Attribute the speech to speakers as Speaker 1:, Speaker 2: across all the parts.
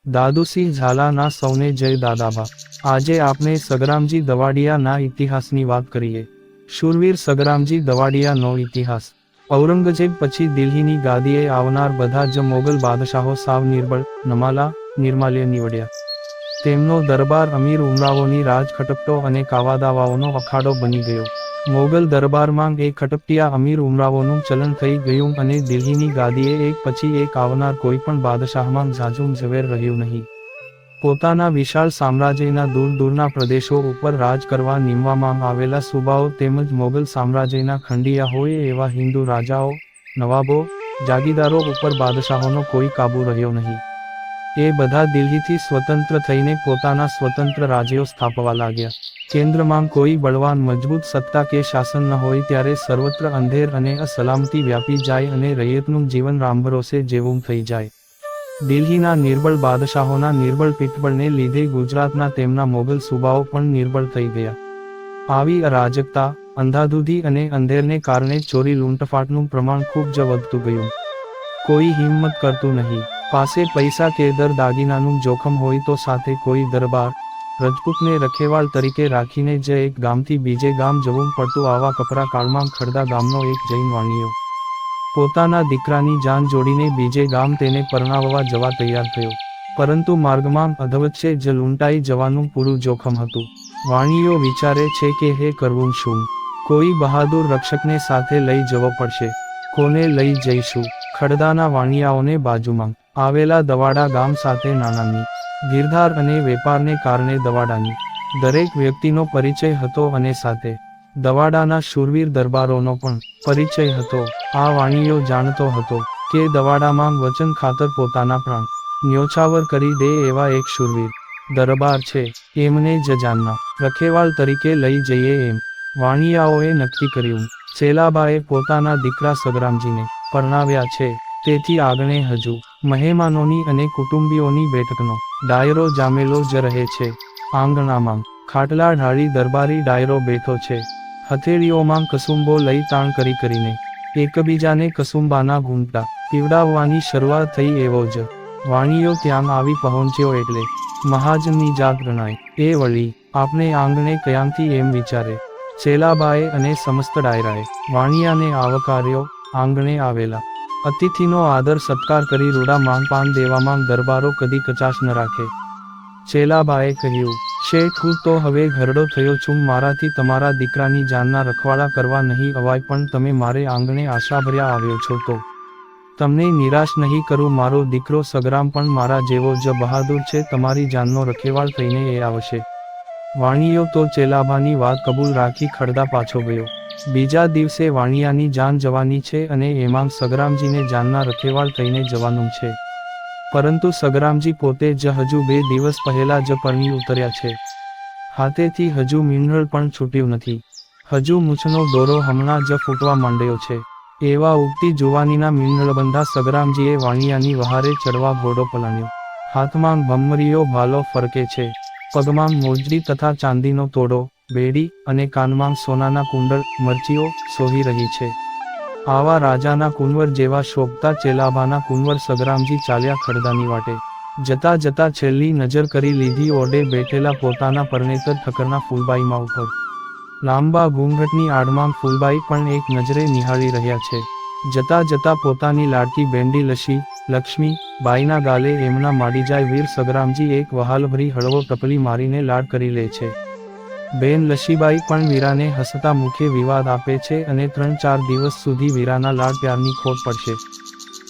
Speaker 1: દાદુસિંહ ઝાલાના સૌને જય દાદાબા। આજે આપણે સગરામજી દવાડિયાના ઇતિહાસની વાત કરીએ। શૂરવીર સગરામજી દવાડિયાનો ઇતિહાસ। ઔરંગઝેબ પછી દિલ્હીની ગાદીએ આવનાર બધા જ મોગલ બાદશાહો સાવ નિર્બળ, નમાલા, નિર્માલ્ય નીવડ્યા। તેમનો દરબાર અમીર ઉમરાવોની રાજખટપટો અને કાવાદાવાઓનો અખાડો બની ગયો। મોગલ દરબારમાં એક ખટપટિયા અમીર ઉમરાવોનું ચલણ થઈ ગયું અને દિલ્હીની ગાદીએ એક પછી એક આવનાર કોઈપણ બાદશાહમાં ઝાઝું ઝવેર રહ્યું નહીં। પોતાના વિશાળ સામ્રાજ્યના દૂર દૂરના પ્રદેશો ઉપર રાજ કરવા નીમવામાં આવેલા સુબાઓ તેમજ મોગલ સામ્રાજ્યના ખંડિયા હોય એવા હિન્દુ રાજાઓ, નવાબો, જાગીરદારો ઉપર બાદશાહોનો કોઈ કાબૂ રહ્યો નહીં। એ બધા દિલ્હીથી સ્વતંત્ર થઈને પોતાના સ્વતંત્ર રાજ્યો સ્થાપવા લાગ્યા। કેન્દ્રમાં કોઈ બળવાન મજબૂત સત્તા કે શાસન ન હોય ત્યારે સર્વત્ર અંધેર અને અસલામતી વ્યાપી જાય અને રૈયતનું જીવન રામભરોસે જેવું થઈ જાય। દિલ્હીના નિર્બળ બાદશાહોના નિર્બળ પીઠબળને લીધે ગુજરાતના તેમના મોગલ સુબાઓ પણ નિર્બળ થઈ ગયા। આવી અરાજકતા, અંધાધૂંધી અને અંધેરને કારણે ચોરી લૂંટફાટનું પ્રમાણ ખૂબ જ વધતું ગયું। કોઈ હિંમત કરતું નહીં। પાસે પૈસા કે દાગીનાનું જોખમ હોય તો સાથે કોઈ દરબાર, રજપૂતને રખેવાળ તરીકે રાખીને જ એક ગામથી બીજે ગામ જવું પડતું। આવા કપરા કાળમાં ખડદા ગામનો એક જૈન વાણિયો પોતાના દીકરાની જાન જોડીને બીજે ગામ તેને પરણાવવા જવા તૈયાર થયો, પરંતુ માર્ગમાં અધવચ્ચે જ લૂંટાઈ જવાનું પૂરું જોખમ હતું। વાણિયો વિચારે છે કે હે કરવું શું? કોઈ બહાદુર રક્ષકને સાથે લઈ જવો પડશે। કોને લઈ જઈશું? ખડદાના વાણિયાઓને બાજુમાં આવેલા દવાડા ગામ સાથે નાનાની ગીરધાર અને વેપારને કારણે દવાડાની દરેક વ્યક્તિનો પરિચય હતો અને સાથે દવાડાના શૂરવીર દરબારોનો પણ પરિચય હતો। આ વાણિયો જાણતો હતો કે દવાડામાં વચન ખાતર પોતાના પ્રાણ ન્યોછાવર કરી દે એવા એક શૂરવીર દરબાર છે, એમને જ જાનના રખેવાળ તરીકે લઈ જઈએ એમ વાણિયાઓએ નક્કી કર્યું। ચેલાબાએ પોતાના દીકરા સગરામજીને પરણાવ્યા છે, તેથી આગળ હજુ મહેમાનોની અને કુટુંબીઓની બેઠકનો ડાયરો જામેલો જ રહે છે। આંગણામાં ખાટલા ઢાળી દરબારી ડાયરો બેઠો છે। હથેળીઓમાં કસુંબો લઈ તાણ કરીને એકબીજાને કસુંબાના ઘૂંટડા પીવડાવવાની શરૂઆત થઈ એવો જ વાણિયો ત્યાં આવી પહોંચ્યો એટલે મહાજનની જાત ગણાય। એ વળી આપણે આંગણે કયાંથી એમ વિચારે। ચેલાબાએ અને સમસ્ત ડાયરાએ વાણિયાને આવકાર્યો। આંગણે આવેલા અતિથિનો આદર સત્કાર કરી રૂડા માનપાન દેવામાં દરબારો કદી કચાશ ન રાખે। ચેલાબાએ કહ્યું, શેઠ હું તો હવે ઘરડો થયો છું, મારાથી તમારા દીકરાની જાનના રખવાડા કરવા નહીં અવાય, પણ તમે મારે આંગણે આશાભર્યા આવ્યો છો તો તમને નિરાશ નહીં કરું। મારો દીકરો સગરામ પણ મારા જેવો જ બહાદુર છે, તમારી જાનનો રખેવાળ થઈને એ આવશે। વાણિયો તો ચેલાબાની વાત કબૂલ રાખી ખડદા પાછો ગયો। બીજા દિવસે વાણિયાની જાન જવાની છે અને એમાં સગરામજીને જાનના રખેવાળ થઈને જવાનું છે, પરંતુ સગરામજી પોતે જ હજુ 2 દિવસ પહેલા જ પરણી ઉતર્યા છે। હાથેથી હજુ મીંઢળ પણ છૂટ્યું નથી, હજુ મૂછનો દોરો હમણાં જ ફૂટવા માંડ્યો છે। એવા ઉગતી જુવાનીના મીંઢળબંધા સગરામજીએ વાણિયાની વહારે ચડવા ઘોડો પલાણ્યો। હાથમાં ભમરીયો ભાલો ફરકે છે, પગમાં મોજડી તથા ચાંદીનો તોડો, બેડી અને કાનમાં સોનાના કુંડળ, મરચીઓ સોહી રહી છે। આવા રાજાના કુંવર જેવા શોભતા ચેલાબાના કુંવર સગરામજી ચાલ્યા ખડદાની વાટે। જતા જતા છેલ્લી નજર કરી લીધી ઓરડે બેઠેલા પોતાના પરણેતર ઠકરના ફૂલબાઈમાં ઉપર। લાંબા ઘૂંઘટની આડમાં ફૂલબાઈ પણ એક નજરે નિહાળી રહ્યા છે। જતા જતા પોતાની લાડકી બેંડી લક્ષ્મી બાઈના ગાલે એમના માડી જાય વીર સગરામજી એક વહાલભરી હળવો ટપલી મારીને લાડ કરી લે છે। બેન લશીબાઈ પણ વીરાને હસતા મુખે વિવાદ આપે છે અને 3-4 દિવસ સુધી વીરાના લાડ પ્યારની ખોટ પડશે।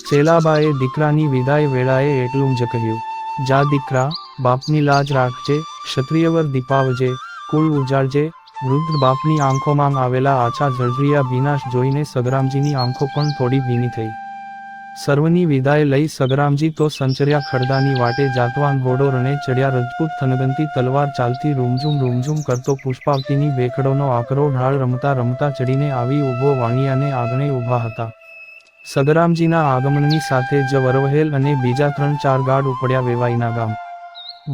Speaker 1: ચેલાબાએ દીકરાની વિદાય વેળાએ એટલું જ કહ્યું, જા દીકરા, બાપની લાજ રાખજે, ક્ષત્રિયવર દીપાવજે, કુળ ઉજાળજે। વૃદ્ધ બાપની આંખોમાં આવેલા આછા ઝળઝળિયા ભીનાશ જોઈને સગરામજીની આંખો પણ થોડી ભીની થઈ। સર્વની વિદાય લઈ સગરામજી તો સંચર્યા ખડદાની વાટે જાતવાન ઘોડો રણે ચડ્યા। રજપૂત થનગનતી તલવાર ચાલતી રૂમઝૂમ કરતો પુષ્પાવતીની બેખડોનો આકરો ઢાળ રમતા રમતા ચડીને આવી ઊભો વાણિયાને આંગણે ઊભા હતા। સગરામજીના આગમનની સાથે જ વરવહેલ અને બીજા 3-4 ગાડ ઉપડ્યા વેવાઈના ગામ।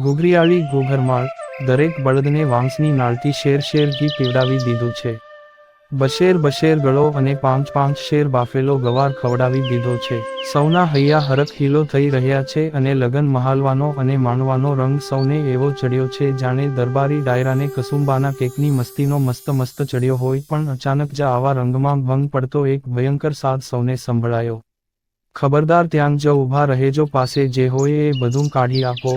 Speaker 1: ઘૂઘરિયાળી ઘૂઘરમાળ દરેક બળદને વાંસની નાળથી શેર ઘી પીવડાવી દીધું છે। બશેર બશેર ગળો અને પાંચ પાંચ શેર બાફેલો ગવાર ખવડાવી દીધો છે. સૌના હૈયા હરખહીલો થઈ રહ્યા છે અને લગન મહાલવાનો અને માણવાનો રંગ સૌને એવો ચડ્યો છે જાણે દરબારી ડાયરાને કસુંબાના કેકની મસ્તીનો મસ્ત મસ્ત ચડ્યો હોય. પણ અચાનક જ આવા રંગમાં ભંગ પડતો એક ભયંકર સાદ સૌને સંભળાયો. ખબરદાર, ત્યાં જ ઊભા રહેજો, પાસે જે હોય એ બધું કાઢી આપો,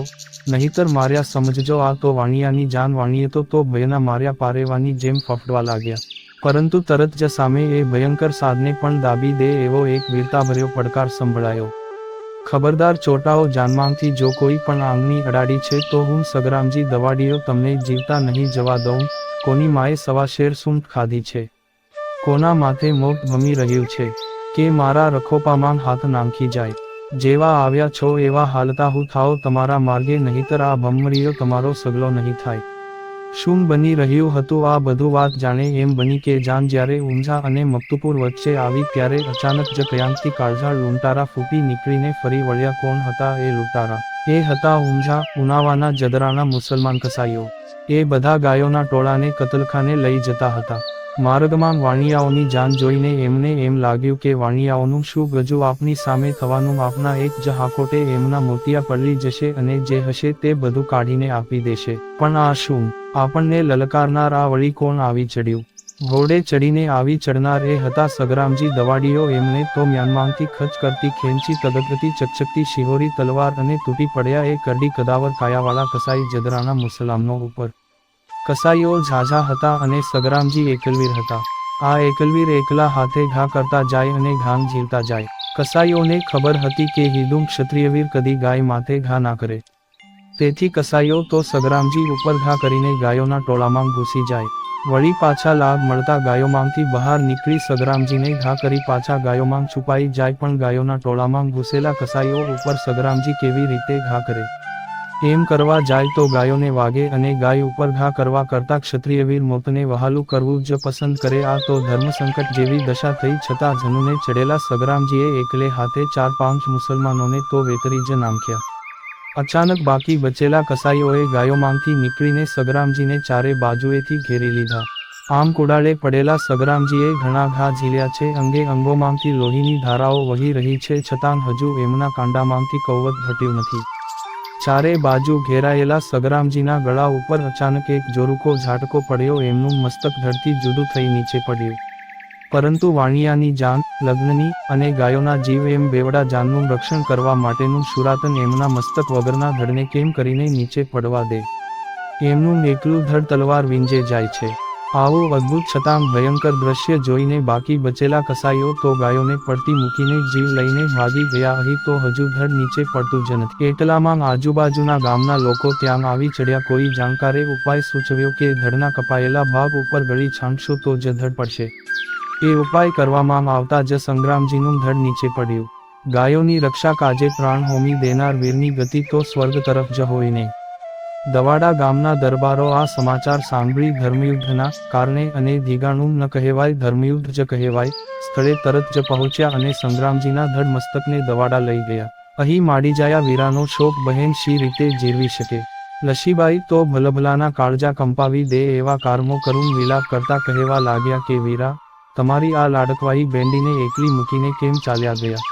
Speaker 1: નહીતર માર્યા સમજજો. આ તો વાણિયાની જાન. વાણિયે તો ભયના માર્યા પારેવાની જેમ ફફડવા લાગ્યા. પરંતુ તરત જ સામે એ ભયંકર સાદને પણ દાબી દે એવો એક વીરતાભર્યો પડકાર સંભળાયો. ખબરદાર ચોટાઓ, જાનમાંથી જો કોઈ પણ આંગળી અડાડી છે તો હું સગરામજી દવાડીયો તમને જીવતા નહીં જવા દઉં. કોની માએ સવા શેર સૂંઠ ખાધી છે? કોના માથે મોત ભમી રહ્યું છે? કે મારા રખોપામાં હાથ નાંખી જાય? જેવા આવ્યા છો એવા હાલતા હું થાઓ તમારા માર્ગે, નહીતર આ ભમરીયો તમારો સગલો નહીં થાય. શું બની રહ્યું હતું આ બધું? વાત જાણે એમ બની કે જાન જ્યારે ઊંઝા અને મક્તુપુર વચ્ચે આવી ત્યારે અચાનક જ કયાંકથી કાળઝાળ લૂંટારા ફૂટી નીકળીને ફરી વળ્યા. કોણ હતા એ લૂંટારા? એ હતા ઊંઝા ઉનાવાના જદરાના મુસલમાન કસાઈઓ. એ બધા ગાયોના ટોળાને કતલખાને લઈ જતા હતા. માર્ગમાં વાણિયાઓની જાન જોઈને એમને એમ લાગ્યું કે વાણિયાઓનું શું ગજુ આપની સામે થવાનું. આપના એક જ હાકોટે એમના મોતિયા પલળી જશે અને જે હશે તે બધું કાઢીને આપી દેશે. પણ આ શું? આપણને લલકારનાર આ વળી કોણ આવી ચડ્યું? ઘોડે ચડીને આવી ચડનાર એ હતા સગરામજી દવાડીયો. એમને તો મ્યાનમાંથી ખચ કરતી ખેંચી તગતગતી ચકચકતી શિહોરી તલવાર અને તૂટી પડ્યા એ કરડી કદાવર કાયાવાળા કસાઈ જદરાના મુસલમાનો ઉપર. કસાઈઓ ઝાઝા હતા અને સગરામજી એકલવીર હતા. આ એકલવીર એકલા હાથે ઘા કરતા જાય અને ઘાન ઝીલતા જાય. કસાઈઓને ખબર હતી કે હિંદુ ક્ષત્રિયવીર કદી ગાય માથે ઘા ના કરે. તેથી કસાઈઓ તો સગરામજી ઉપર ઘા કરીને ગાયોના ટોળામાં ઘૂસી જાય. વળી પાછા લાગ મળતા ગાયોમાંથી બહાર નીકળી સગરામજીને ઘા કરી પાછા ગાયોમાં છુપાઈ જાય. પણ ગાયોના ટોળામાં ઘૂસેલા કસાઈઓ ઉપર સગરામજી કેવી રીતે ઘા કરે? એમ કરવા જાય તો ગાયોને વાગે અને ગાય ઉપર ઘા કરવા કરતાં ક્ષત્રિયવીર મોતને વહાલું કરવું જ પસંદ કરે. આ તો ધર્મસંકટ જેવી દશા થઈ છતાં જનુને ચડેલા સગરામજીએ એકલે હાથે 4-5 મુસલમાનોને તો વેતરી જ નાખ્યા. અચાનક બાકી બચેલા કસાઈઓએ ગાયોમાંથી નીકળીને સગરામજીને ચારે બાજુએથી ઘેરી લીધા. આમ કુડાળે પડેલા સગરામજીએ ઘણા ઘા ઝીલ્યા છે. અંગે અંગોમાંથી લોહીની ધારાઓ વહી રહી છે, છતાં હજુ એમના કાંડામાંથી કૌવત ઘટ્યું નથી. ચારે બાજુ ઘેરાયેલા સગરામજીના ગળા ઉપર અચાનક એક જોરુકો ઝાટકો પડ્યો. એમનું મસ્તક ધડથી જુદું થઈ નીચે પડ્યું. પરંતુ વાણિયાની જાન, લગ્નની અને ગાયોના જીવ એમ બેવડા જાનનું રક્ષણ કરવા માટેનું શુરાતન એમના મસ્તક વગરના ધડને કેમ કરીને નીચે પડવા દે? એમનું એકલું ધડ તલવાર વીંજે જાય છે. આવું અદ્ભુત છતાં ભયંકર દ્રશ્ય જોઈને બાકી બચેલા કસાઈઓ તો ગાયોને પડતી મૂકીને જીવ લઈને ભાગી ગયા. અહીં તો હજુ ધડ નીચે પડતું જ નથી. એટલામાં આજુબાજુના ગામના લોકો ત્યાં આવી ચડ્યા. કોઈ જાણકારે ઉપાય સૂચવ્યો કે ધડના કપાયેલા ભાગ ઉપર ગળી છાંટશો તો જ ધડ પડશે. એ ઉપાય કરવામાં આવતા જ સંગ્રામજીનું ધડ નીચે પડ્યું. ગાયોની રક્ષા કાજે પ્રાણ હોમી દેનાર વીરની ગતિ તો સ્વર્ગ તરફ જ હોય નહીં. દવાડા ગામના દરબારો આ સમાચાર સાંભળી ધર્મયુદ્ધના કારણે અને ધીગાણું ન કહેવાય, ધર્મયુદ્ધ જ કહેવાય, સ્થળે તરત જ પહોંચ્યા અને સંગ્રામજીના ધડ મસ્તકને દવાડા લઈ ગયા. અહીં માડીજાયા વીરાનો શોક બહેન શી રીતે જીરવી શકે? લશીબાઈ તો ભલભલાના કાળજા કંપાવી દે એવા કારમો કરુણ વિલાપ કરતા કહેવા લાગ્યા કે વીરા, તમારી આ લાડકવાઈ બેંડીને એકલી મૂકીને કેમ ચાલ્યા ગયા?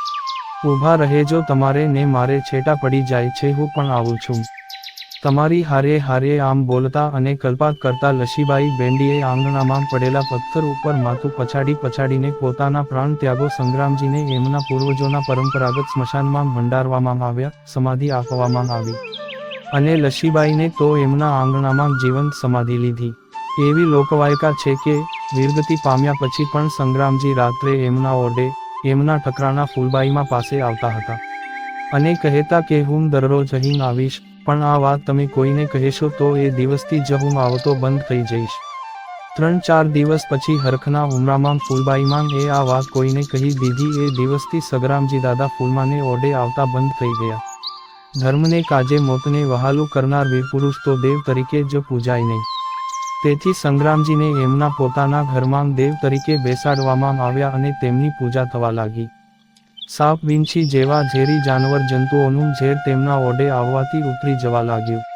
Speaker 1: ઊભા રહેજો, તમારે ને મારે છેટા પડી જાય છે, હું પણ આવું છું તમારી હારે હારે. આમ બોલતા અને કલ્પાત કરતા લશીબાઈ બેંડીએ આંગણામાં પડેલા પથ્થર ઉપર માથું પછાડીને પોતાના પ્રાણ ત્યાગો. સંગ્રામજીને એમના પૂર્વજોના પરંપરાગત સ્મશાનમાં ભંડારવામાં આવ્યા, સમાધિ આપવામાં આવી અને લશીબાઈને તો એમના આંગણામાં જીવંત સમાધિ લીધી. એવી લોકવાયકા છે કે વીરગતિ પામ્યા પછી પણ સંગ્રામજી રાત્રે એમના ઓરડે, એમના ઠકરાણા ફૂલબાઈમાં પાસે આવતા હતા અને કહેતા કે હું દરરોજ અહીં આવીશ, પણ આ વાત તમે કોઈને કહેશો તો એ દિવસથી જ હું આવતો બંધ થઈ જઈશ. 3-4 દિવસ પછી હરખના ઉમરામાં ફૂલબાઈમાં એ આ વાત કોઈને કહી દીધી. એ દિવસથી સગરામજી દાદા ફૂલમાને ઓરડે આવતા બંધ થઈ ગયા. ધર્મને કાજે મોતને વહાલું કરનાર વીરપુરુષ તો દેવ તરીકે જ પૂજાય નહીં. તેથી સંગ્રામજીને એમના પોતાના ઘરમાં દેવ તરીકે બેસાડવામાં આવ્યા અને તેમની પૂજા થવા લાગી. સાપ, વીંછી જેવા ઝેરી જાનવર જંતુઓનું ઝેર તેમના ઓરડે આવવાથી ઉતરી જવા લાગ્યું.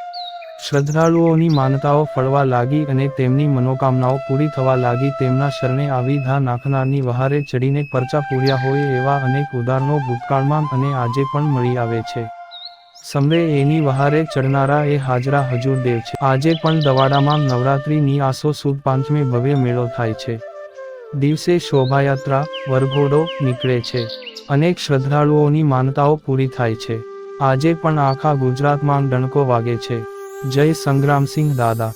Speaker 1: શ્રદ્ધાળુઓની માનતાઓ ફળવા લાગી અને તેમની મનોકામનાઓ પૂરી થવા લાગી. તેમના શરણે આવી ઘા નાખનારની વહારે ચડીને પરચા પૂર્યા હોય એવા અનેક ઉદાહરણો ભૂતકાળમાં અને આજે પણ મળી આવે છે. સમ્રે એની વહારે ચડનારા એ હાજરા હજુર દેવ છે. આજે પણ દવાડામાં નવરાત્રિની આસો સુદ પાંચમે ભવ્ય મેળો થાય છે. દિવસે શોભાયાત્રા, વરઘોડો નીકળે છે. અનેક શ્રદ્ધાળુઓની માનતાઓ પૂરી થાય છે. આજે પણ આખા ગુજરાતમાં ડણકો વાગે છે. જય સંગ્રામસિંહ દાદા.